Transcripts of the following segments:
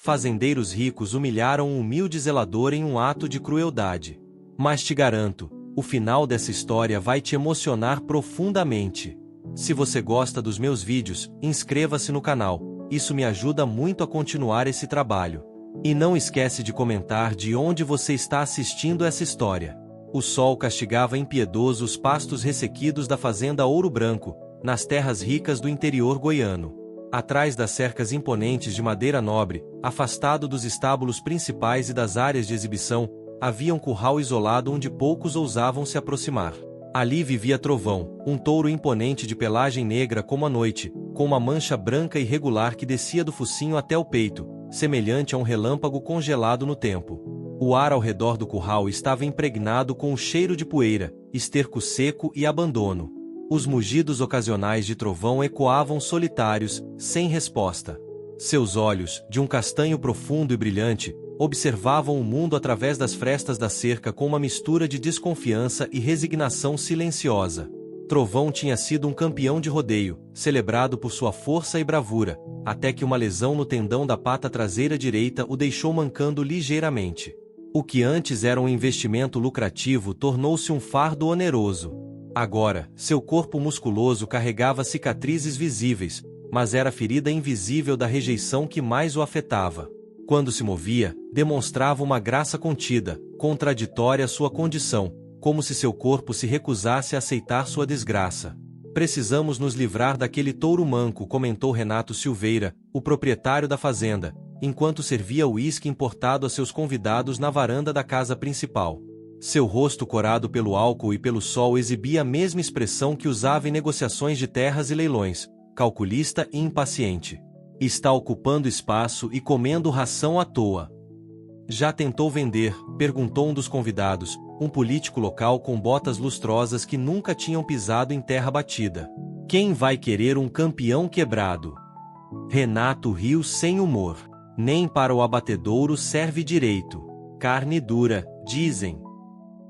Fazendeiros ricos humilharam um humilde zelador em um ato de crueldade. Mas te garanto, o final dessa história vai te emocionar profundamente. Se você gosta dos meus vídeos, inscreva-se no canal, isso me ajuda muito a continuar esse trabalho. E não esquece de comentar de onde você está assistindo essa história. O sol castigava impiedoso os pastos ressequidos da fazenda Ouro Branco, nas terras ricas do interior goiano. Atrás das cercas imponentes de madeira nobre, afastado dos estábulos principais e das áreas de exibição, havia um curral isolado onde poucos ousavam se aproximar. Ali vivia Trovão, um touro imponente de pelagem negra como a noite, com uma mancha branca irregular que descia do focinho até o peito, semelhante a um relâmpago congelado no tempo. O ar ao redor do curral estava impregnado com o cheiro de poeira, esterco seco e abandono. Os mugidos ocasionais de Trovão ecoavam solitários, sem resposta. Seus olhos, de um castanho profundo e brilhante, observavam o mundo através das frestas da cerca com uma mistura de desconfiança e resignação silenciosa. Trovão tinha sido um campeão de rodeio, celebrado por sua força e bravura, até que uma lesão no tendão da pata traseira direita o deixou mancando ligeiramente. O que antes era um investimento lucrativo tornou-se um fardo oneroso. Agora, seu corpo musculoso carregava cicatrizes visíveis, mas era a ferida invisível da rejeição que mais o afetava. Quando se movia, demonstrava uma graça contida, contraditória à sua condição, como se seu corpo se recusasse a aceitar sua desgraça. Precisamos nos livrar daquele touro manco, comentou Renato Silveira, o proprietário da fazenda, enquanto servia o uísque importado a seus convidados na varanda da casa principal. Seu rosto corado pelo álcool e pelo sol exibia a mesma expressão que usava em negociações de terras e leilões, calculista e impaciente. Está ocupando espaço e comendo ração à toa. Já tentou vender? Perguntou um dos convidados, um político local com botas lustrosas que nunca tinham pisado em terra batida. Quem vai querer um campeão quebrado? Renato riu sem humor. Nem para o abatedouro serve direito. Carne dura, dizem.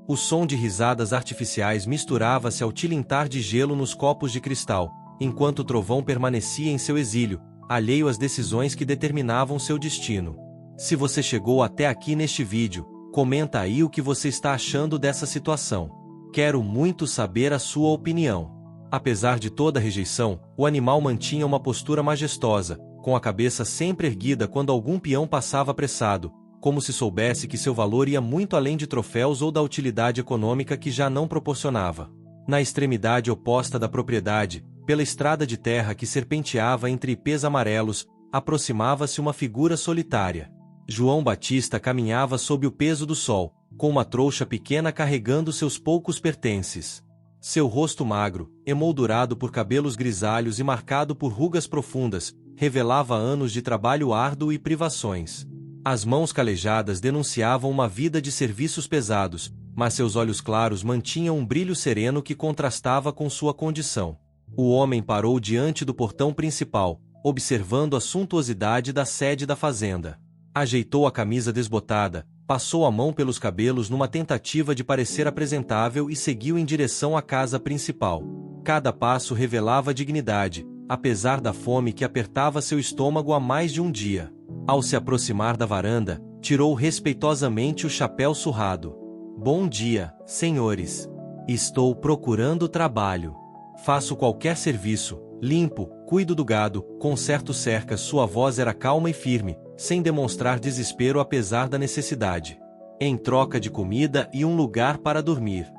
O som de risadas artificiais misturava-se ao tilintar de gelo nos copos de cristal, enquanto Trovão permanecia em seu exílio, alheio às decisões que determinavam seu destino. Se você chegou até aqui neste vídeo, comenta aí o que você está achando dessa situação. Quero muito saber a sua opinião. Apesar de toda a rejeição, o animal mantinha uma postura majestosa, com a cabeça sempre erguida quando algum peão passava apressado, como se soubesse que seu valor ia muito além de troféus ou da utilidade econômica que já não proporcionava. Na extremidade oposta da propriedade, pela estrada de terra que serpenteava entre ipês amarelos, aproximava-se uma figura solitária. João Batista caminhava sob o peso do sol, com uma trouxa pequena carregando seus poucos pertences. Seu rosto magro, emoldurado por cabelos grisalhos e marcado por rugas profundas, revelava anos de trabalho árduo e privações. As mãos calejadas denunciavam uma vida de serviços pesados, mas seus olhos claros mantinham um brilho sereno que contrastava com sua condição. O homem parou diante do portão principal, observando a suntuosidade da sede da fazenda. Ajeitou a camisa desbotada, passou a mão pelos cabelos numa tentativa de parecer apresentável e seguiu em direção à casa principal. Cada passo revelava dignidade, apesar da fome que apertava seu estômago há mais de um dia. Ao se aproximar da varanda, tirou respeitosamente o chapéu surrado. Bom dia, senhores. Estou procurando trabalho. Faço qualquer serviço, limpo, cuido do gado, conserto cercas. Sua voz era calma e firme, sem demonstrar desespero apesar da necessidade. Em troca de comida e um lugar para dormir.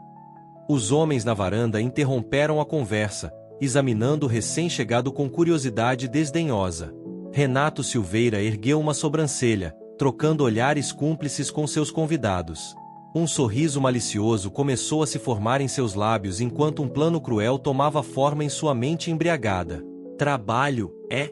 Os homens na varanda interromperam a conversa, examinando o recém-chegado com curiosidade desdenhosa. Renato Silveira ergueu uma sobrancelha, trocando olhares cúmplices com seus convidados. Um sorriso malicioso começou a se formar em seus lábios enquanto um plano cruel tomava forma em sua mente embriagada. Trabalho, é?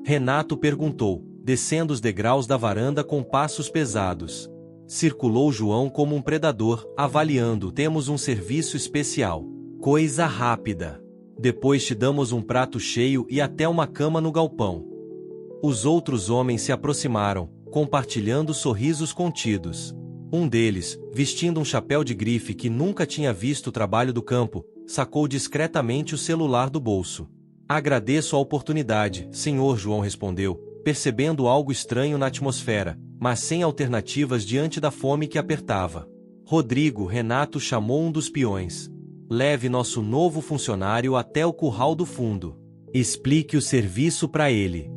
Renato perguntou, descendo os degraus da varanda com passos pesados. Circulou João como um predador, avaliando: temos um serviço especial. Coisa rápida. Depois te damos um prato cheio e até uma cama no galpão. Os outros homens se aproximaram, compartilhando sorrisos contidos. Um deles, vestindo um chapéu de grife que nunca tinha visto o trabalho do campo, sacou discretamente o celular do bolso. Agradeço a oportunidade, senhor. João respondeu, percebendo algo estranho na atmosfera, mas sem alternativas diante da fome que apertava. Renato chamou um dos peões. Leve nosso novo funcionário até o curral do fundo. Explique o serviço para ele.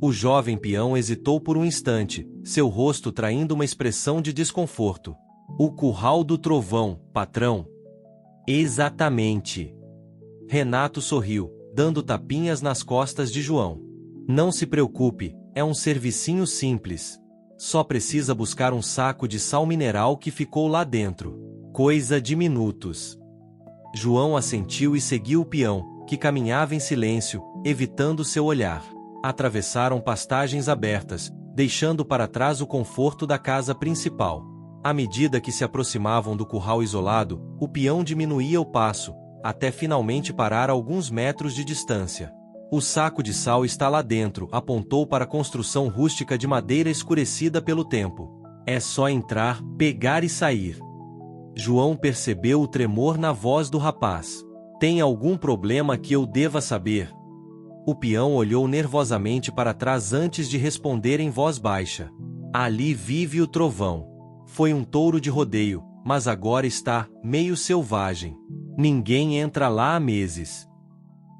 O jovem peão hesitou por um instante, seu rosto traindo uma expressão de desconforto. O curral do trovão, patrão. Exatamente. Renato sorriu, dando tapinhas nas costas de João. Não se preocupe, é um servicinho simples. Só precisa buscar um saco de sal mineral que ficou lá dentro. Coisa de minutos. João assentiu e seguiu o peão, que caminhava em silêncio, evitando seu olhar. Atravessaram pastagens abertas, deixando para trás o conforto da casa principal. À medida que se aproximavam do curral isolado, o peão diminuía o passo, até finalmente parar a alguns metros de distância. O saco de sal está lá dentro, apontou para a construção rústica de madeira escurecida pelo tempo. É só entrar, pegar e sair. João percebeu o tremor na voz do rapaz. Tem algum problema que eu deva saber? O peão olhou nervosamente para trás antes de responder em voz baixa. Ali vive o trovão. Foi um touro de rodeio, mas agora está meio selvagem. Ninguém entra lá há meses.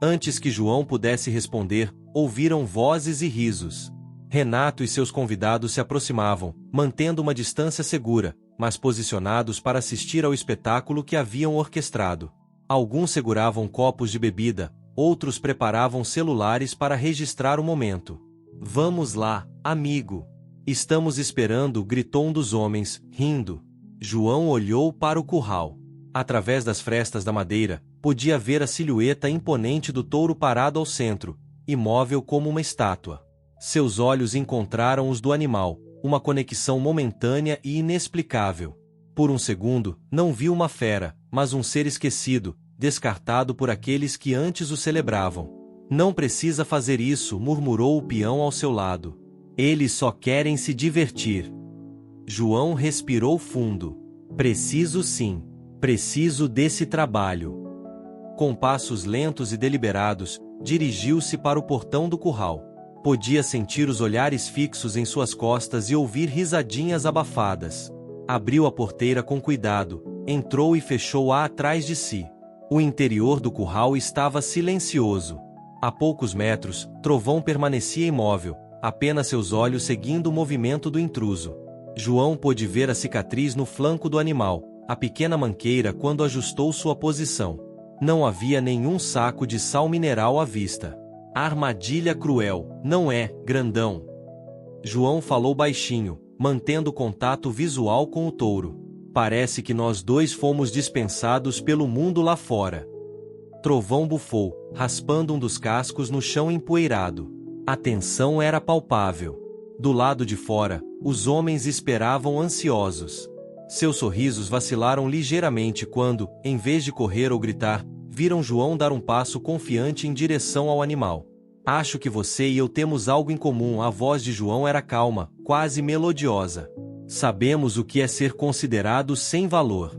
Antes que João pudesse responder, ouviram vozes e risos. Renato e seus convidados se aproximavam, mantendo uma distância segura, mas posicionados para assistir ao espetáculo que haviam orquestrado. Alguns seguravam copos de bebida, outros preparavam celulares para registrar o momento. Vamos lá, amigo. Estamos esperando, gritou um dos homens, rindo. João olhou para o curral. Através das frestas da madeira, podia ver a silhueta imponente do touro parado ao centro, imóvel como uma estátua. Seus olhos encontraram os do animal, uma conexão momentânea e inexplicável. Por um segundo, não viu uma fera, mas um ser esquecido, descartado por aqueles que antes o celebravam. Não precisa fazer isso, murmurou o peão ao seu lado. Eles só querem se divertir. João respirou fundo. Preciso sim. Preciso desse trabalho. Com passos lentos e deliberados, dirigiu-se para o portão do curral. Podia sentir os olhares fixos em suas costas e ouvir risadinhas abafadas. Abriu a porteira com cuidado, entrou e fechou-a atrás de si. O interior do curral estava silencioso. A poucos metros, Trovão permanecia imóvel, apenas seus olhos seguindo o movimento do intruso. João pôde ver a cicatriz no flanco do animal, a pequena manqueira quando ajustou sua posição. Não havia nenhum saco de sal mineral à vista. Armadilha cruel, não é, grandão? João falou baixinho, mantendo contato visual com o touro. Parece que nós dois fomos dispensados pelo mundo lá fora. Trovão bufou, raspando um dos cascos no chão empoeirado. A tensão era palpável. Do lado de fora, os homens esperavam ansiosos. Seus sorrisos vacilaram ligeiramente quando, em vez de correr ou gritar, viram João dar um passo confiante em direção ao animal. Acho que você e eu temos algo em comum. A voz de João era calma, quase melodiosa. Sabemos o que é ser considerado sem valor.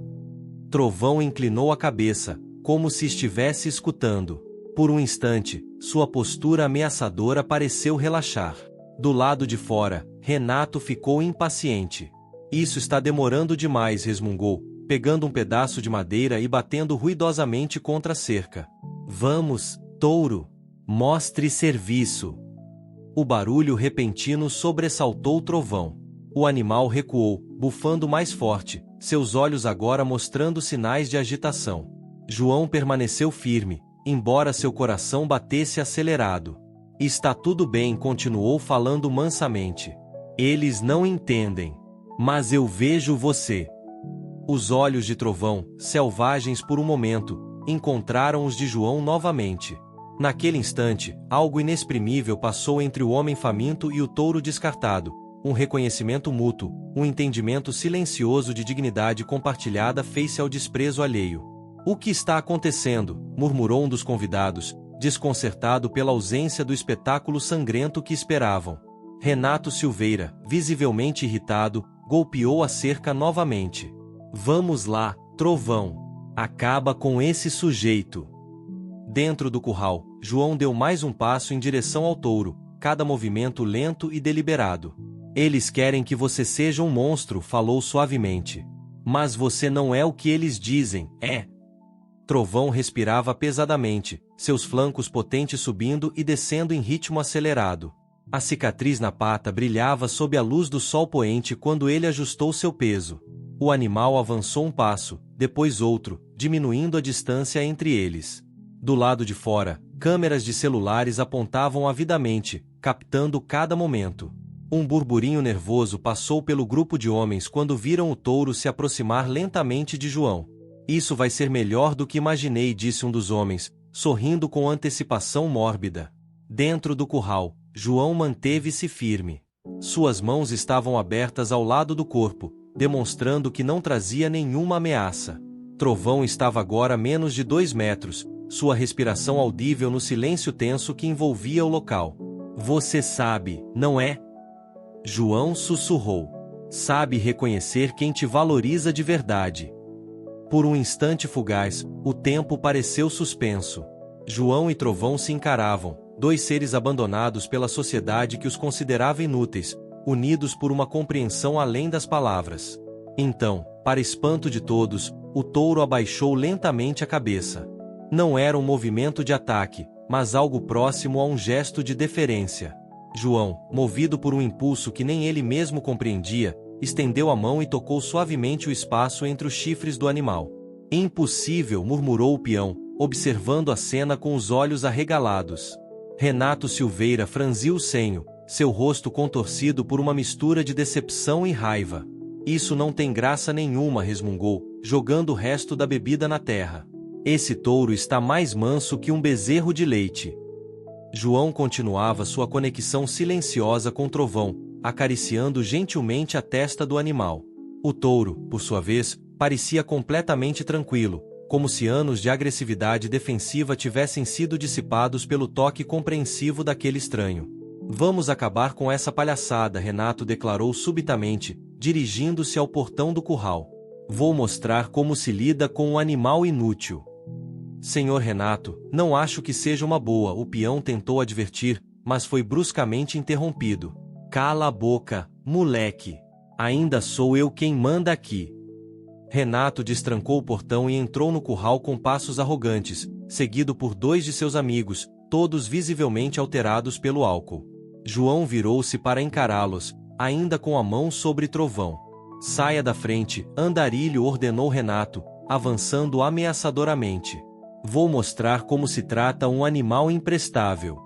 Trovão inclinou a cabeça, como se estivesse escutando. Por um instante, sua postura ameaçadora pareceu relaxar. Do lado de fora, Renato ficou impaciente. Isso está demorando demais, resmungou, pegando um pedaço de madeira e batendo ruidosamente contra a cerca. Vamos, touro! Mostre serviço! O barulho repentino sobressaltou Trovão. O animal recuou, bufando mais forte, seus olhos agora mostrando sinais de agitação. João permaneceu firme, embora seu coração batesse acelerado. Está tudo bem, continuou falando mansamente. Eles não entendem. Mas eu vejo você. Os olhos de Trovão, selvagens por um momento, encontraram os de João novamente. Naquele instante, algo inexprimível passou entre o homem faminto e o touro descartado. Um reconhecimento mútuo, um entendimento silencioso de dignidade compartilhada fez-se ao desprezo alheio. O que está acontecendo? Murmurou um dos convidados, desconcertado pela ausência do espetáculo sangrento que esperavam. Renato Silveira, visivelmente irritado, golpeou a cerca novamente. Vamos lá, Trovão. Acaba com esse sujeito. Dentro do curral, João deu mais um passo em direção ao touro, cada movimento lento e deliberado. Eles querem que você seja um monstro, falou suavemente. Mas você não é o que eles dizem, é? Trovão respirava pesadamente, seus flancos potentes subindo e descendo em ritmo acelerado. A cicatriz na pata brilhava sob a luz do sol poente quando ele ajustou seu peso. O animal avançou um passo, depois outro, diminuindo a distância entre eles. Do lado de fora, câmeras de celulares apontavam avidamente, captando cada momento. Um burburinho nervoso passou pelo grupo de homens quando viram o touro se aproximar lentamente de João. Isso vai ser melhor do que imaginei, disse um dos homens, sorrindo com antecipação mórbida. Dentro do curral, João manteve-se firme. Suas mãos estavam abertas ao lado do corpo, demonstrando que não trazia nenhuma ameaça. Trovão estava agora a menos de 2 metros, sua respiração audível no silêncio tenso que envolvia o local. Você sabe, não é? João sussurrou. Sabe reconhecer quem te valoriza de verdade. Por um instante fugaz, o tempo pareceu suspenso. João e Trovão se encaravam, dois seres abandonados pela sociedade que os considerava inúteis, unidos por uma compreensão além das palavras. Então, para espanto de todos, o touro abaixou lentamente a cabeça. Não era um movimento de ataque, mas algo próximo a um gesto de deferência. João, movido por um impulso que nem ele mesmo compreendia, estendeu a mão e tocou suavemente o espaço entre os chifres do animal. Impossível, murmurou o peão, observando a cena com os olhos arregalados. Renato Silveira franziu o senho, seu rosto contorcido por uma mistura de decepção e raiva. Isso não tem graça nenhuma, resmungou, jogando o resto da bebida na terra. Esse touro está mais manso que um bezerro de leite. João continuava sua conexão silenciosa com Trovão, acariciando gentilmente a testa do animal. O touro, por sua vez, parecia completamente tranquilo, como se anos de agressividade defensiva tivessem sido dissipados pelo toque compreensivo daquele estranho. Vamos acabar com essa palhaçada, Renato declarou subitamente, dirigindo-se ao portão do curral. Vou mostrar como se lida com um animal inútil. Senhor Renato, não acho que seja uma boa, o peão tentou advertir, mas foi bruscamente interrompido. Cala a boca, moleque. Ainda sou eu quem manda aqui. Renato destrancou o portão e entrou no curral com passos arrogantes, seguido por 2 de seus amigos, todos visivelmente alterados pelo álcool. João virou-se para encará-los, ainda com a mão sobre Trovão. Saia da frente, andarilho, ordenou Renato, avançando ameaçadoramente. Vou mostrar como se trata um animal imprestável.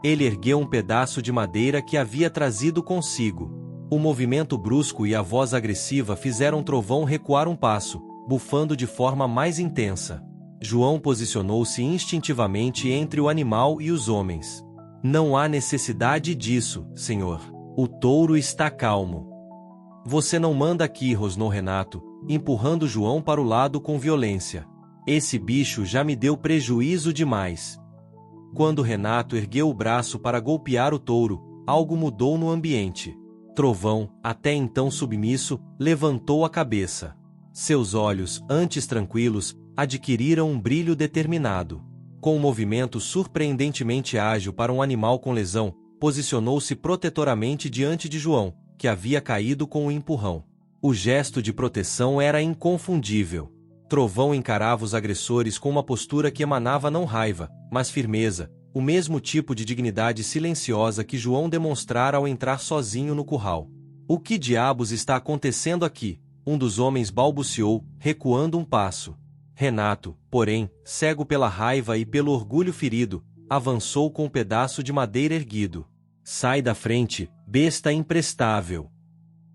Ele ergueu um pedaço de madeira que havia trazido consigo. O movimento brusco e a voz agressiva fizeram Trovão recuar um passo, bufando de forma mais intensa. João posicionou-se instintivamente entre o animal e os homens. Não há necessidade disso, senhor. O touro está calmo. Você não manda aqui, rosnou Renato, empurrando João para o lado com violência. Esse bicho já me deu prejuízo demais. Quando Renato ergueu o braço para golpear o touro, algo mudou no ambiente. Trovão, até então submisso, levantou a cabeça. Seus olhos, antes tranquilos, adquiriram um brilho determinado. Com um movimento surpreendentemente ágil para um animal com lesão, posicionou-se protetoramente diante de João, que havia caído com o empurrão. O gesto de proteção era inconfundível. Trovão encarava os agressores com uma postura que emanava não raiva, mas firmeza, o mesmo tipo de dignidade silenciosa que João demonstrara ao entrar sozinho no curral. O que diabos está acontecendo aqui? Um dos homens balbuciou, recuando um passo. Renato, porém, cego pela raiva e pelo orgulho ferido, avançou com um pedaço de madeira erguido. Sai da frente, besta imprestável.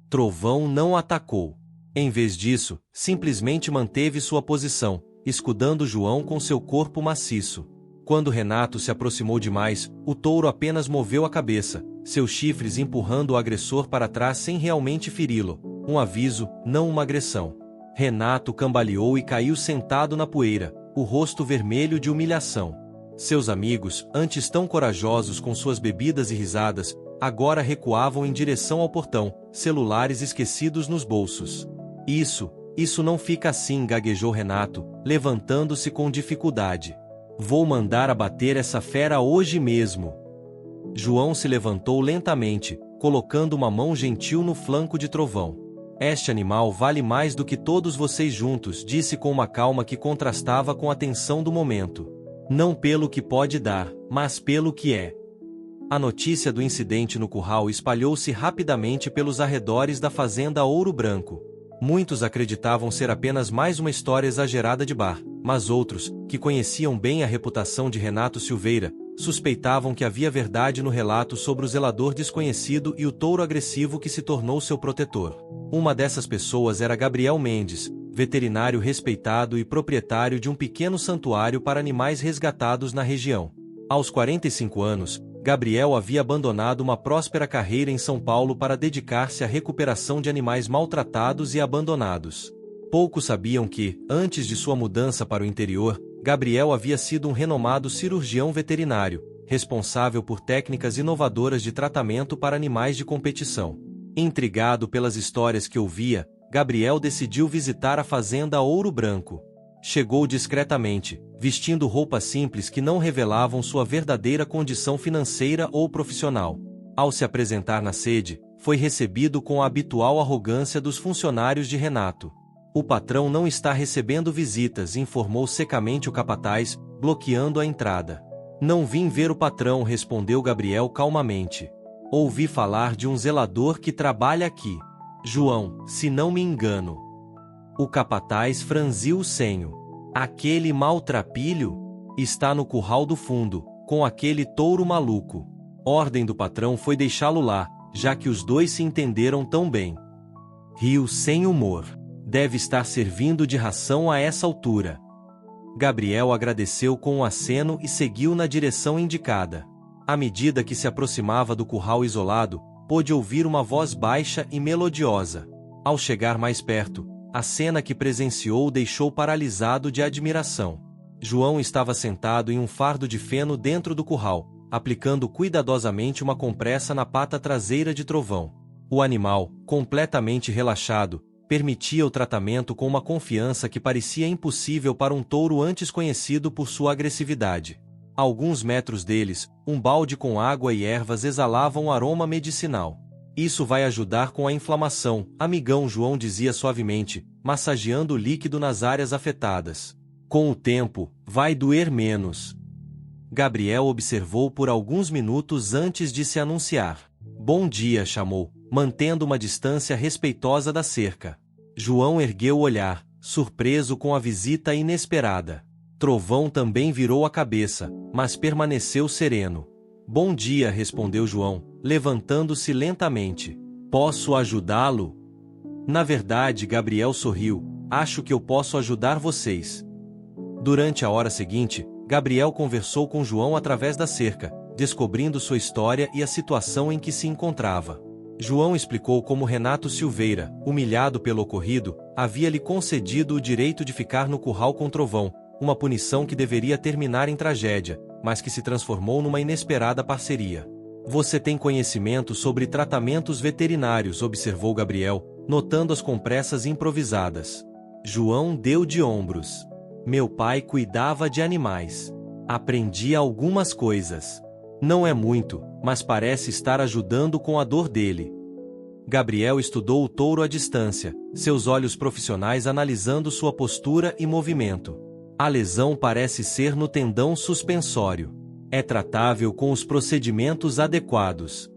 Trovão não atacou. Em vez disso, simplesmente manteve sua posição, escudando João com seu corpo maciço. Quando Renato se aproximou demais, o touro apenas moveu a cabeça, seus chifres empurrando o agressor para trás sem realmente feri-lo. Um aviso, não uma agressão. Renato cambaleou e caiu sentado na poeira, o rosto vermelho de humilhação. Seus amigos, antes tão corajosos com suas bebidas e risadas, agora recuavam em direção ao portão, celulares esquecidos nos bolsos. Isso não fica assim, gaguejou Renato, levantando-se com dificuldade. Vou mandar abater essa fera hoje mesmo. João se levantou lentamente, colocando uma mão gentil no flanco de Trovão. Este animal vale mais do que todos vocês juntos, disse com uma calma que contrastava com a tensão do momento. Não pelo que pode dar, mas pelo que é. A notícia do incidente no curral espalhou-se rapidamente pelos arredores da fazenda Ouro Branco. Muitos acreditavam ser apenas mais uma história exagerada de bar, mas outros, que conheciam bem a reputação de Renato Silveira, suspeitavam que havia verdade no relato sobre o zelador desconhecido e o touro agressivo que se tornou seu protetor. Uma dessas pessoas era Gabriel Mendes, veterinário respeitado e proprietário de um pequeno santuário para animais resgatados na região. Aos 45 anos, Gabriel havia abandonado uma próspera carreira em São Paulo para dedicar-se à recuperação de animais maltratados e abandonados. Poucos sabiam que, antes de sua mudança para o interior, Gabriel havia sido um renomado cirurgião veterinário, responsável por técnicas inovadoras de tratamento para animais de competição. Intrigado pelas histórias que ouvia, Gabriel decidiu visitar a fazenda Ouro Branco. Chegou discretamente, vestindo roupas simples que não revelavam sua verdadeira condição financeira ou profissional. Ao se apresentar na sede, foi recebido com a habitual arrogância dos funcionários de Renato. O patrão não está recebendo visitas, informou secamente o capataz, bloqueando a entrada. Não vim ver o patrão, respondeu Gabriel calmamente. Ouvi falar de um zelador que trabalha aqui. João, se não me engano. O capataz franziu o senho. Aquele maltrapilho? Está no curral do fundo, com aquele touro maluco. Ordem do patrão foi deixá-lo lá, já que os dois se entenderam tão bem. Riu sem humor. Deve estar servindo de ração a essa altura. Gabriel agradeceu com um aceno e seguiu na direção indicada. À medida que se aproximava do curral isolado, pôde ouvir uma voz baixa e melodiosa. Ao chegar mais perto, a cena que presenciou o deixou paralisado de admiração. João estava sentado em um fardo de feno dentro do curral, aplicando cuidadosamente uma compressa na pata traseira de Trovão. O animal, completamente relaxado, permitia o tratamento com uma confiança que parecia impossível para um touro antes conhecido por sua agressividade. A alguns metros deles, um balde com água e ervas exalava um aroma medicinal. Isso vai ajudar com a inflamação, amigão, João dizia suavemente, massageando o líquido nas áreas afetadas. Com o tempo, vai doer menos. Gabriel observou por alguns minutos antes de se anunciar. Bom dia, chamou, mantendo uma distância respeitosa da cerca. João ergueu o olhar, surpreso com a visita inesperada. Trovão também virou a cabeça, mas permaneceu sereno. Bom dia, respondeu João, levantando-se lentamente. Posso ajudá-lo? Na verdade, Gabriel sorriu. Acho que eu posso ajudar vocês. Durante a hora seguinte, Gabriel conversou com João através da cerca, descobrindo sua história e a situação em que se encontrava. João explicou como Renato Silveira, humilhado pelo ocorrido, havia lhe concedido o direito de ficar no curral com Trovão, uma punição que deveria terminar em tragédia, mas que se transformou numa inesperada parceria. Você tem conhecimento sobre tratamentos veterinários, observou Gabriel, notando as compressas improvisadas. João deu de ombros. Meu pai cuidava de animais. Aprendi algumas coisas. Não é muito, mas parece estar ajudando com a dor dele. Gabriel estudou o touro à distância, seus olhos profissionais analisando sua postura e movimento. A lesão parece ser no tendão suspensório. É tratável com os procedimentos adequados.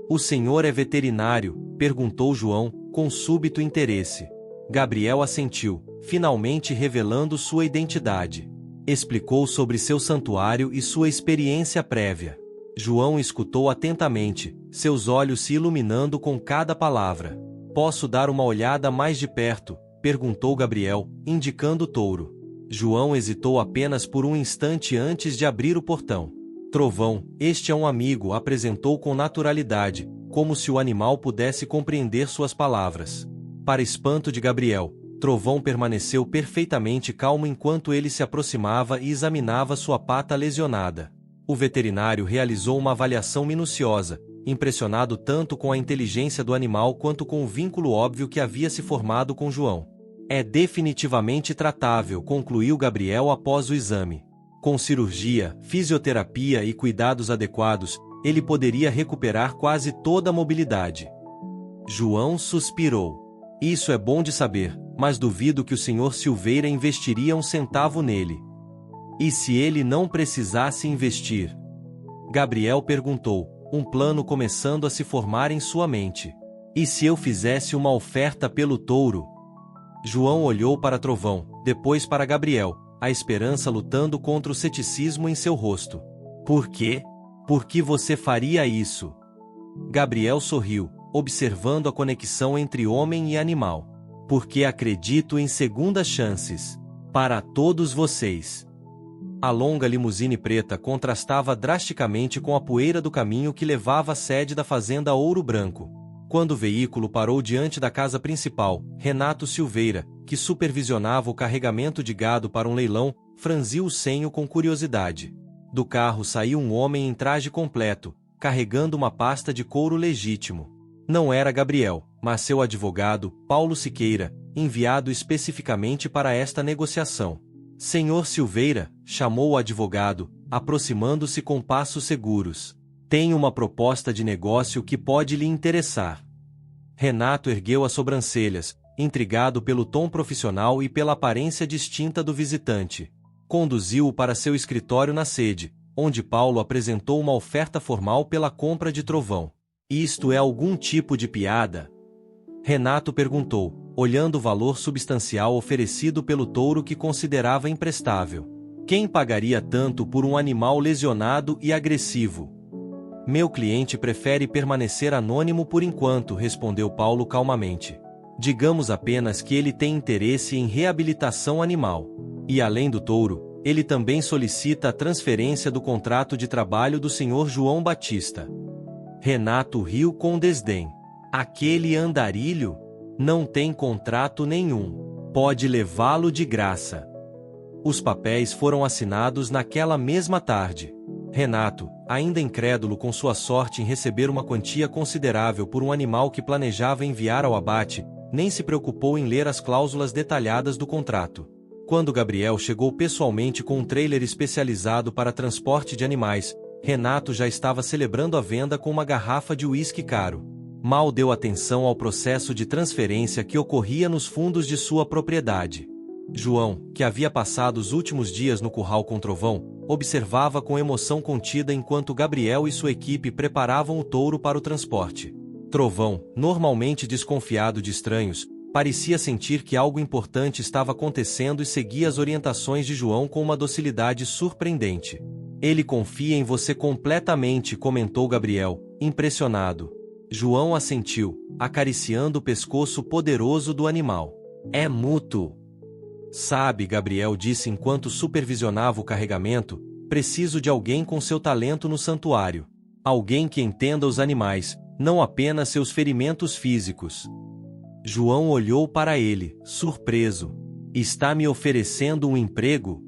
O senhor é veterinário? Perguntou João, com súbito interesse. Gabriel assentiu, finalmente revelando sua identidade. Explicou sobre seu santuário e sua experiência prévia. João escutou atentamente, seus olhos se iluminando com cada palavra. Posso dar uma olhada mais de perto? Perguntou Gabriel, indicando o touro. João hesitou apenas por um instante antes de abrir o portão. Trovão, este é um amigo, apresentou com naturalidade, como se o animal pudesse compreender suas palavras. Para espanto de Gabriel, Trovão permaneceu perfeitamente calmo enquanto ele se aproximava e examinava sua pata lesionada. O veterinário realizou uma avaliação minuciosa, impressionado tanto com a inteligência do animal quanto com o vínculo óbvio que havia se formado com João. É definitivamente tratável, concluiu Gabriel após o exame. Com cirurgia, fisioterapia e cuidados adequados, ele poderia recuperar quase toda a mobilidade. João suspirou. Isso é bom de saber, mas duvido que o Sr. Silveira investiria um centavo nele. E se ele não precisasse investir? Gabriel perguntou, um plano começando a se formar em sua mente. E se eu fizesse uma oferta pelo touro? João olhou para Trovão, depois para Gabriel, a esperança lutando contra o ceticismo em seu rosto. Por quê? Por que você faria isso? Gabriel sorriu, observando a conexão entre homem e animal. Porque acredito em segundas chances. Para todos vocês. A longa limusine preta contrastava drasticamente com a poeira do caminho que levava à sede da fazenda Ouro Branco. Quando o veículo parou diante da casa principal, Renato Silveira, que supervisionava o carregamento de gado para um leilão, franziu o senho com curiosidade. Do carro saiu um homem em traje completo, carregando uma pasta de couro legítimo. Não era Gabriel, mas seu advogado, Paulo Siqueira, enviado especificamente para esta negociação. Senhor Silveira, chamou o advogado, aproximando-se com passos seguros. Tenho uma proposta de negócio que pode lhe interessar. Renato ergueu as sobrancelhas, intrigado pelo tom profissional e pela aparência distinta do visitante. Conduziu-o para seu escritório na sede, onde Paulo apresentou uma oferta formal pela compra de Trovão. Isto é algum tipo de piada? Renato perguntou, olhando o valor substancial oferecido pelo touro que considerava imprestável. Quem pagaria tanto por um animal lesionado e agressivo? Meu cliente prefere permanecer anônimo por enquanto, respondeu Paulo calmamente. Digamos apenas que ele tem interesse em reabilitação animal. E além do touro, ele também solicita a transferência do contrato de trabalho do Sr. João Batista. Renato riu com desdém. Aquele andarilho? Não tem contrato nenhum. Pode levá-lo de graça. Os papéis foram assinados naquela mesma tarde. Renato, ainda incrédulo com sua sorte em receber uma quantia considerável por um animal que planejava enviar ao abate, nem se preocupou em ler as cláusulas detalhadas do contrato. Quando Gabriel chegou pessoalmente com um trailer especializado para transporte de animais, Renato já estava celebrando a venda com uma garrafa de uísque caro. Mal deu atenção ao processo de transferência que ocorria nos fundos de sua propriedade. João, que havia passado os últimos dias no curral com Trovão, observava com emoção contida enquanto Gabriel e sua equipe preparavam o touro para o transporte. Trovão, normalmente desconfiado de estranhos, parecia sentir que algo importante estava acontecendo e seguia as orientações de João com uma docilidade surpreendente. Ele confia em você completamente, comentou Gabriel, impressionado. João assentiu, acariciando o pescoço poderoso do animal. É mútuo. Sabe, Gabriel disse enquanto supervisionava o carregamento, preciso de alguém com seu talento no santuário. Alguém que entenda os animais, não apenas seus ferimentos físicos. João olhou para ele, surpreso. Está me oferecendo um emprego?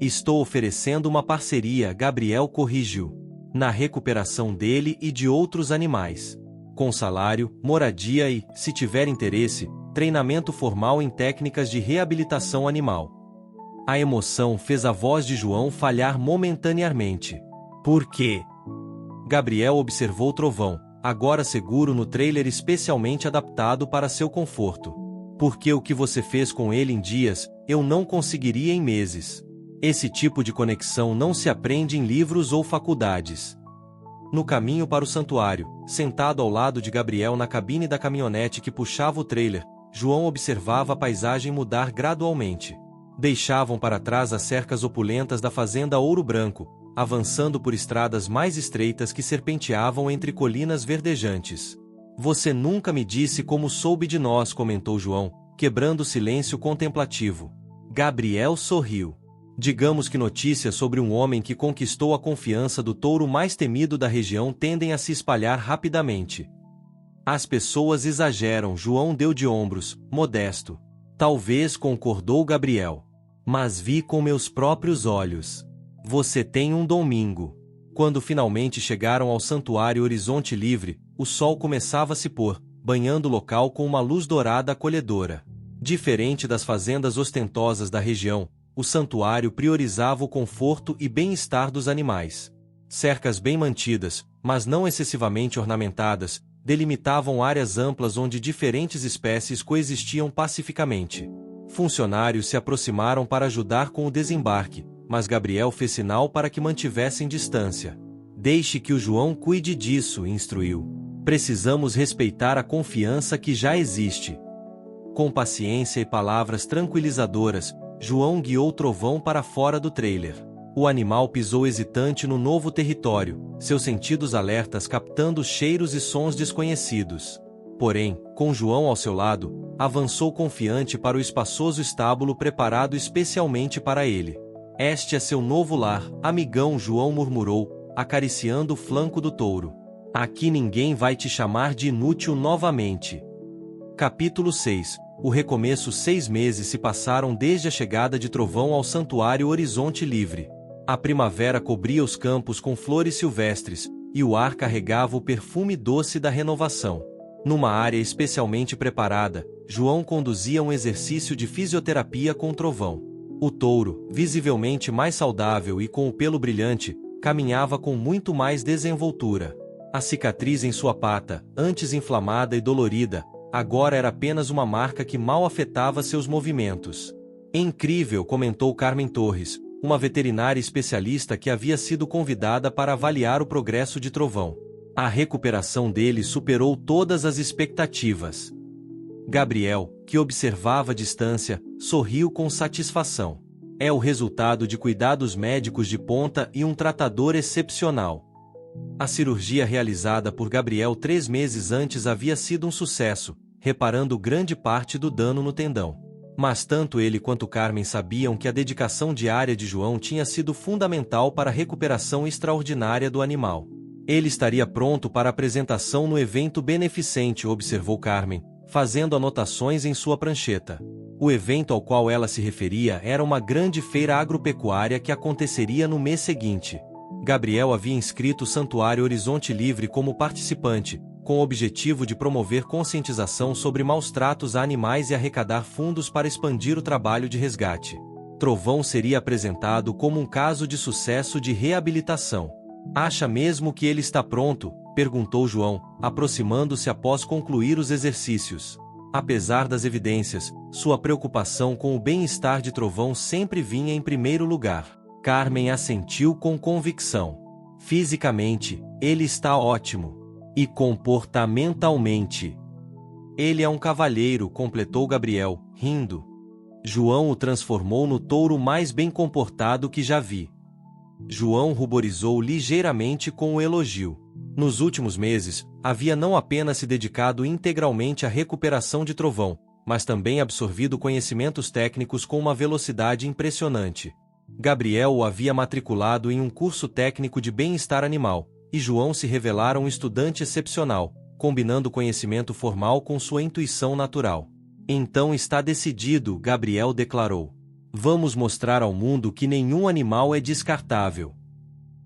Estou oferecendo uma parceria, Gabriel corrigiu. Na recuperação dele e de outros animais. Com salário, moradia e, se tiver interesse, treinamento formal em técnicas de reabilitação animal. A emoção fez a voz de João falhar momentaneamente. Por quê? Gabriel observou Trovão, agora seguro no trailer especialmente adaptado para seu conforto. Porque o que você fez com ele em dias, eu não conseguiria em meses. Esse tipo de conexão não se aprende em livros ou faculdades. No caminho para o santuário, sentado ao lado de Gabriel na cabine da caminhonete que puxava o trailer, João observava a paisagem mudar gradualmente. Deixavam para trás as cercas opulentas da fazenda Ouro Branco, avançando por estradas mais estreitas que serpenteavam entre colinas verdejantes. Você nunca me disse como soube de nós, comentou João, quebrando o silêncio contemplativo. Gabriel sorriu. Digamos que notícias sobre um homem que conquistou a confiança do touro mais temido da região tendem a se espalhar rapidamente. As pessoas exageram, João deu de ombros, modesto. Talvez, concordou Gabriel. Mas vi com meus próprios olhos. Você tem um domingo. Quando finalmente chegaram ao santuário Horizonte Livre, o sol começava a se pôr, banhando o local com uma luz dourada acolhedora. Diferente das fazendas ostentosas da região, o santuário priorizava o conforto e bem-estar dos animais. Cercas bem mantidas, mas não excessivamente ornamentadas, delimitavam áreas amplas onde diferentes espécies coexistiam pacificamente. Funcionários se aproximaram para ajudar com o desembarque, mas Gabriel fez sinal para que mantivessem distância. Deixe que o João cuide disso, instruiu. Precisamos respeitar a confiança que já existe. Com paciência e palavras tranquilizadoras, João guiou Trovão para fora do trailer. O animal pisou hesitante no novo território, seus sentidos alertas captando cheiros e sons desconhecidos. Porém, com João ao seu lado, avançou confiante para o espaçoso estábulo preparado especialmente para ele. Este é seu novo lar, amigão, João murmurou, acariciando o flanco do touro. Aqui ninguém vai te chamar de inútil novamente. Capítulo 6. O recomeço. 6 meses se passaram desde a chegada de Trovão ao Santuário Horizonte Livre. A primavera cobria os campos com flores silvestres, e o ar carregava o perfume doce da renovação. Numa área especialmente preparada, João conduzia um exercício de fisioterapia com Trovão. O touro, visivelmente mais saudável e com o pelo brilhante, caminhava com muito mais desenvoltura. A cicatriz em sua pata, antes inflamada e dolorida, agora era apenas uma marca que mal afetava seus movimentos. Incrível, comentou Carmen Torres, uma veterinária especialista que havia sido convidada para avaliar o progresso de Trovão. A recuperação dele superou todas as expectativas. Gabriel, que observava à distância, sorriu com satisfação. É o resultado de cuidados médicos de ponta e um tratador excepcional. A cirurgia realizada por Gabriel 3 meses antes havia sido um sucesso, reparando grande parte do dano no tendão. Mas tanto ele quanto Carmen sabiam que a dedicação diária de João tinha sido fundamental para a recuperação extraordinária do animal. Ele estaria pronto para a apresentação no evento beneficente, observou Carmen, fazendo anotações em sua prancheta. O evento ao qual ela se referia era uma grande feira agropecuária que aconteceria no mês seguinte. Gabriel havia inscrito o Santuário Horizonte Livre como participante, com o objetivo de promover conscientização sobre maus tratos a animais e arrecadar fundos para expandir o trabalho de resgate. Trovão seria apresentado como um caso de sucesso de reabilitação. Acha mesmo que ele está pronto? Perguntou João, aproximando-se após concluir os exercícios. Apesar das evidências, sua preocupação com o bem-estar de Trovão sempre vinha em primeiro lugar. Carmen assentiu com convicção. Fisicamente, ele está ótimo. E comportamentalmente. Ele é um cavalheiro, completou Gabriel, rindo. João o transformou no touro mais bem comportado que já vi. João ruborizou ligeiramente com o elogio. Nos últimos meses, havia não apenas se dedicado integralmente à recuperação de Trovão, mas também absorvido conhecimentos técnicos com uma velocidade impressionante. Gabriel o havia matriculado em um curso técnico de bem-estar animal, e João se revelara um estudante excepcional, combinando conhecimento formal com sua intuição natural. Então está decidido, Gabriel declarou. Vamos mostrar ao mundo que nenhum animal é descartável.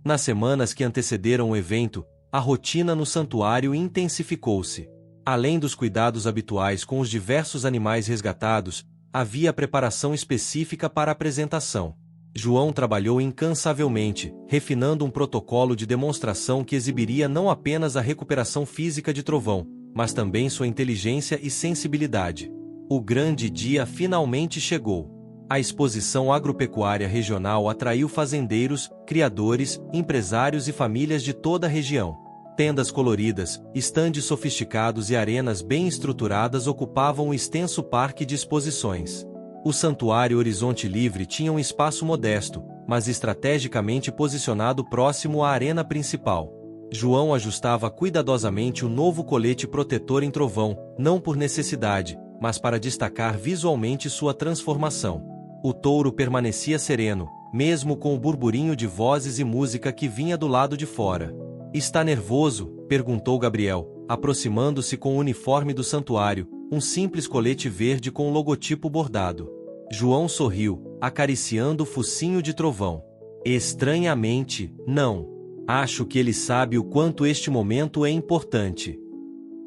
Nas semanas que antecederam o evento, a rotina no santuário intensificou-se. Além dos cuidados habituais com os diversos animais resgatados, havia a preparação específica para a apresentação. João trabalhou incansavelmente, refinando um protocolo de demonstração que exibiria não apenas a recuperação física de Trovão, mas também sua inteligência e sensibilidade. O grande dia finalmente chegou. A exposição agropecuária regional atraiu fazendeiros, criadores, empresários e famílias de toda a região. Tendas coloridas, estandes sofisticados e arenas bem estruturadas ocupavam o extenso parque de exposições. O Santuário Horizonte Livre tinha um espaço modesto, mas estrategicamente posicionado próximo à arena principal. João ajustava cuidadosamente o novo colete protetor em Trovão, não por necessidade, mas para destacar visualmente sua transformação. O touro permanecia sereno, mesmo com o burburinho de vozes e música que vinha do lado de fora. Está nervoso? Perguntou Gabriel, aproximando-se com o uniforme do santuário, um simples colete verde com o logotipo bordado. João sorriu, acariciando o focinho de Trovão. Estranhamente, não. Acho que ele sabe o quanto este momento é importante.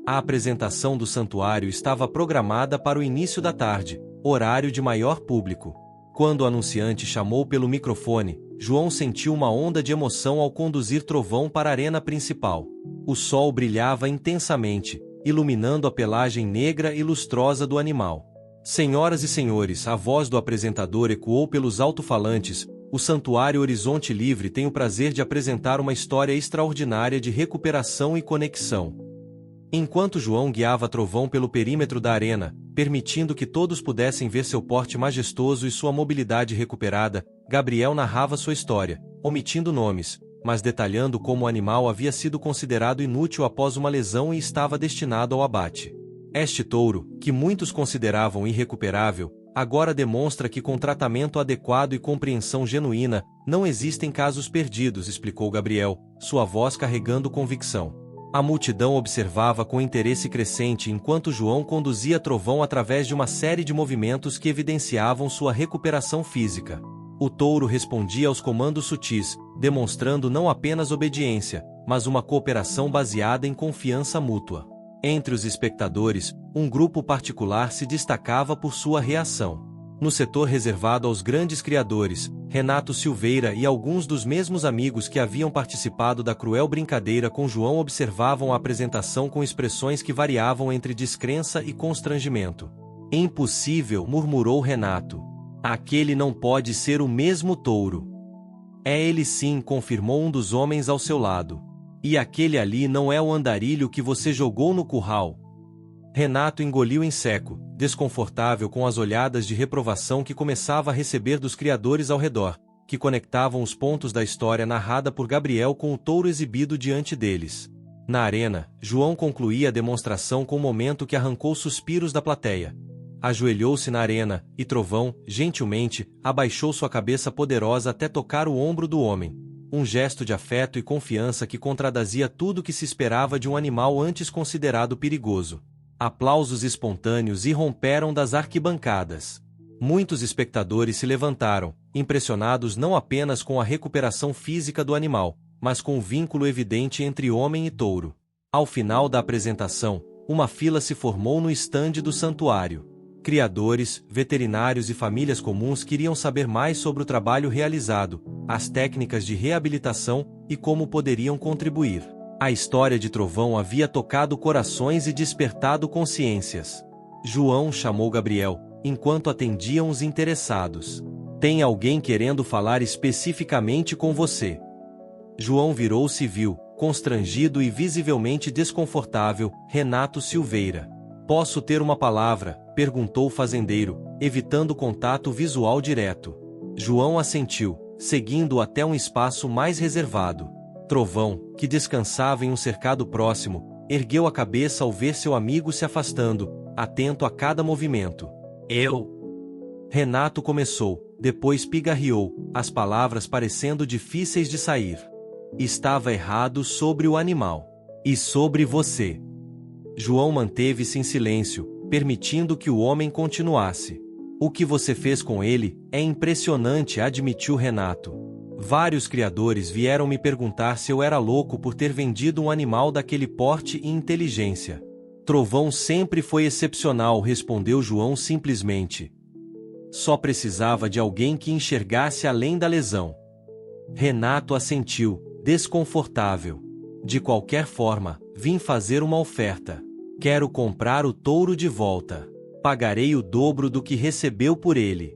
A apresentação do santuário estava programada para o início da tarde, horário de maior público. Quando o anunciante chamou pelo microfone, João sentiu uma onda de emoção ao conduzir Trovão para a arena principal. O sol brilhava intensamente, iluminando a pelagem negra e lustrosa do animal. Senhoras e senhores, a voz do apresentador ecoou pelos alto-falantes. O Santuário Horizonte Livre tem o prazer de apresentar uma história extraordinária de recuperação e conexão. Enquanto João guiava Trovão pelo perímetro da arena, permitindo que todos pudessem ver seu porte majestoso e sua mobilidade recuperada, Gabriel narrava sua história, omitindo nomes, mas detalhando como o animal havia sido considerado inútil após uma lesão e estava destinado ao abate. Este touro, que muitos consideravam irrecuperável, agora demonstra que com tratamento adequado e compreensão genuína, não existem casos perdidos, explicou Gabriel, sua voz carregando convicção. A multidão observava com interesse crescente enquanto João conduzia Trovão através de uma série de movimentos que evidenciavam sua recuperação física. O touro respondia aos comandos sutis, demonstrando não apenas obediência, mas uma cooperação baseada em confiança mútua. Entre os espectadores, um grupo particular se destacava por sua reação. No setor reservado aos grandes criadores, Renato Silveira e alguns dos mesmos amigos que haviam participado da cruel brincadeira com João observavam a apresentação com expressões que variavam entre descrença e constrangimento. Impossível, murmurou Renato. Aquele não pode ser o mesmo touro. É ele sim, confirmou um dos homens ao seu lado. E aquele ali não é o andarilho que você jogou no curral. Renato engoliu em seco, desconfortável com as olhadas de reprovação que começava a receber dos criadores ao redor, que conectavam os pontos da história narrada por Gabriel com o touro exibido diante deles. Na arena, João concluía a demonstração com um momento que arrancou suspiros da plateia. Ajoelhou-se na arena, e Trovão, gentilmente, abaixou sua cabeça poderosa até tocar o ombro do homem. Um gesto de afeto e confiança que contradizia tudo que se esperava de um animal antes considerado perigoso. Aplausos espontâneos irromperam das arquibancadas. Muitos espectadores se levantaram, impressionados não apenas com a recuperação física do animal, mas com o vínculo evidente entre homem e touro. Ao final da apresentação, uma fila se formou no estande do santuário. Criadores, veterinários e famílias comuns queriam saber mais sobre o trabalho realizado, as técnicas de reabilitação e como poderiam contribuir. A história de Trovão havia tocado corações e despertado consciências. João chamou Gabriel, enquanto atendiam os interessados. Tem alguém querendo falar especificamente com você. João virou-se e viu, constrangido e visivelmente desconfortável, Renato Silveira. Posso ter uma palavra? Perguntou o fazendeiro, evitando contato visual direto. João assentiu, seguindo-o até um espaço mais reservado. Trovão, que descansava em um cercado próximo, ergueu a cabeça ao ver seu amigo se afastando, atento a cada movimento. Renato começou, depois pigarreou, as palavras parecendo difíceis de sair. Estava errado sobre o animal. E sobre você. João manteve-se em silêncio, permitindo que o homem continuasse. O que você fez com ele é impressionante, admitiu Renato. Vários criadores vieram me perguntar se eu era louco por ter vendido um animal daquele porte e inteligência. Trovão sempre foi excepcional, respondeu João simplesmente. Só precisava de alguém que enxergasse além da lesão. Renato assentiu, desconfortável. De qualquer forma, vim fazer uma oferta. Quero comprar o touro de volta. Pagarei o dobro do que recebeu por ele.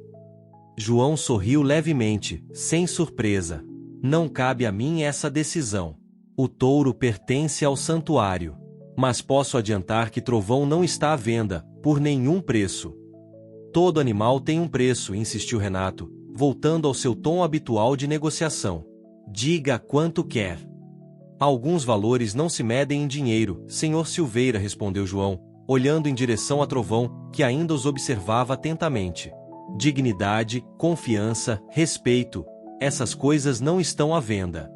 João sorriu levemente, sem surpresa. Não cabe a mim essa decisão. O touro pertence ao santuário. Mas posso adiantar que Trovão não está à venda, por nenhum preço. Todo animal tem um preço, insistiu Renato, voltando ao seu tom habitual de negociação. Diga quanto quer. Alguns valores não se medem em dinheiro, senhor Silveira, respondeu João, olhando em direção a Trovão, que ainda os observava atentamente. Dignidade, confiança, respeito, essas coisas não estão à venda.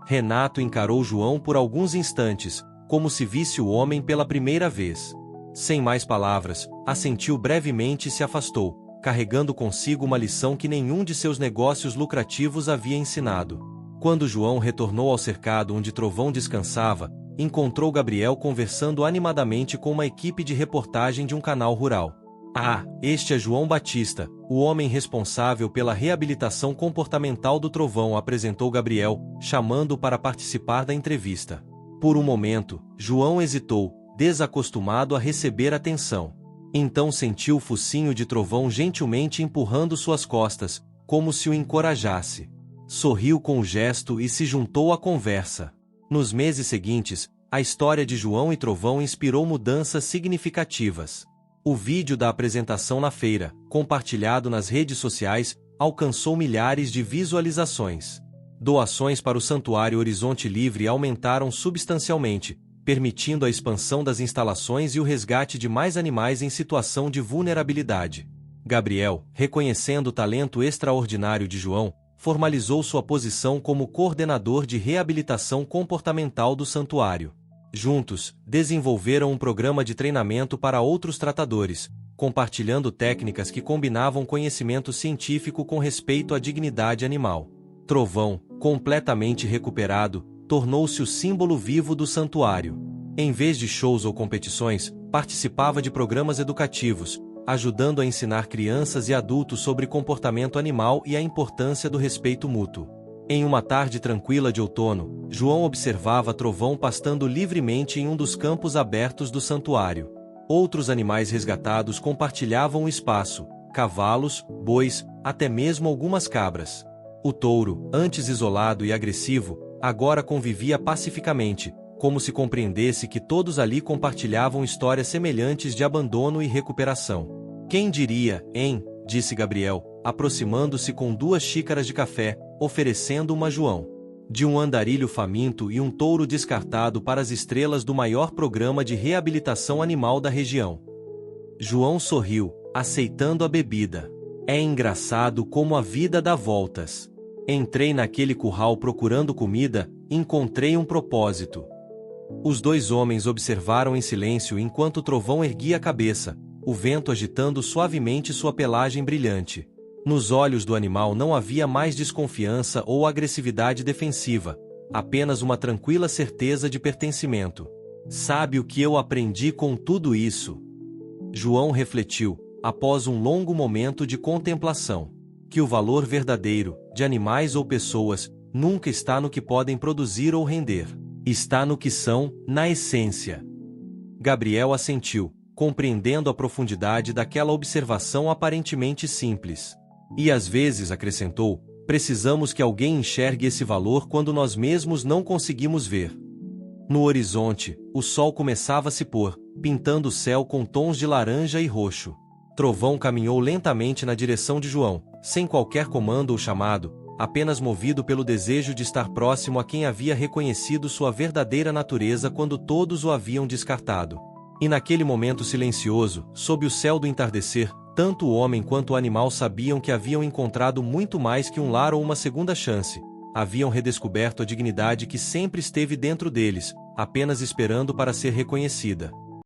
Renato encarou João por alguns instantes, como se visse o homem pela primeira vez. Sem mais palavras, assentiu brevemente e se afastou, carregando consigo uma lição que nenhum de seus negócios lucrativos havia ensinado. Quando João retornou ao cercado onde Trovão descansava, encontrou Gabriel conversando animadamente com uma equipe de reportagem de um canal rural. Ah, este é João Batista, o homem responsável pela reabilitação comportamental do Trovão, apresentou Gabriel, chamando-o para participar da entrevista. Por um momento, João hesitou, desacostumado a receber atenção. Então sentiu o focinho de Trovão gentilmente empurrando suas costas, como se o encorajasse. Sorriu com o gesto e se juntou à conversa. Nos meses seguintes, a história de João e Trovão inspirou mudanças significativas. O vídeo da apresentação na feira, compartilhado nas redes sociais, alcançou milhares de visualizações. Doações para o Santuário Horizonte Livre aumentaram substancialmente, permitindo a expansão das instalações e o resgate de mais animais em situação de vulnerabilidade. Gabriel, reconhecendo o talento extraordinário de João, formalizou sua posição como coordenador de reabilitação comportamental do santuário. Juntos, desenvolveram um programa de treinamento para outros tratadores, compartilhando técnicas que combinavam conhecimento científico com respeito à dignidade animal. Trovão, completamente recuperado, tornou-se o símbolo vivo do santuário. Em vez de shows ou competições, participava de programas educativos, ajudando a ensinar crianças e adultos sobre comportamento animal e a importância do respeito mútuo. Em uma tarde tranquila de outono, João observava Trovão pastando livremente em um dos campos abertos do santuário. Outros animais resgatados compartilhavam o espaço, cavalos, bois, até mesmo algumas cabras. O touro, antes isolado e agressivo, agora convivia pacificamente, como se compreendesse que todos ali compartilhavam histórias semelhantes de abandono e recuperação. Quem diria, hein? Disse Gabriel, aproximando-se com 2 xícaras de café, oferecendo uma a João. De um andarilho faminto e um touro descartado para as estrelas do maior programa de reabilitação animal da região. João sorriu, aceitando a bebida. É engraçado como a vida dá voltas. Entrei naquele curral procurando comida, encontrei um propósito. Os 2 homens observaram em silêncio enquanto o Trovão erguia a cabeça, o vento agitando suavemente sua pelagem brilhante. Nos olhos do animal não havia mais desconfiança ou agressividade defensiva, apenas uma tranquila certeza de pertencimento. Sabe o que eu aprendi com tudo isso? João refletiu, após um longo momento de contemplação, que o valor verdadeiro, de animais ou pessoas, nunca está no que podem produzir ou render. Está no que são, na essência. Gabriel assentiu, compreendendo a profundidade daquela observação aparentemente simples. E às vezes, acrescentou, precisamos que alguém enxergue esse valor quando nós mesmos não conseguimos ver. No horizonte, o sol começava a se pôr, pintando o céu com tons de laranja e roxo. Trovão caminhou lentamente na direção de João, sem qualquer comando ou chamado, apenas movido pelo desejo de estar próximo a quem havia reconhecido sua verdadeira natureza quando todos o haviam descartado. E naquele momento silencioso, sob o céu do entardecer, tanto o homem quanto o animal sabiam que haviam encontrado muito mais que um lar ou uma segunda chance. Haviam redescoberto a dignidade que sempre esteve dentro deles, apenas esperando para ser reconhecida.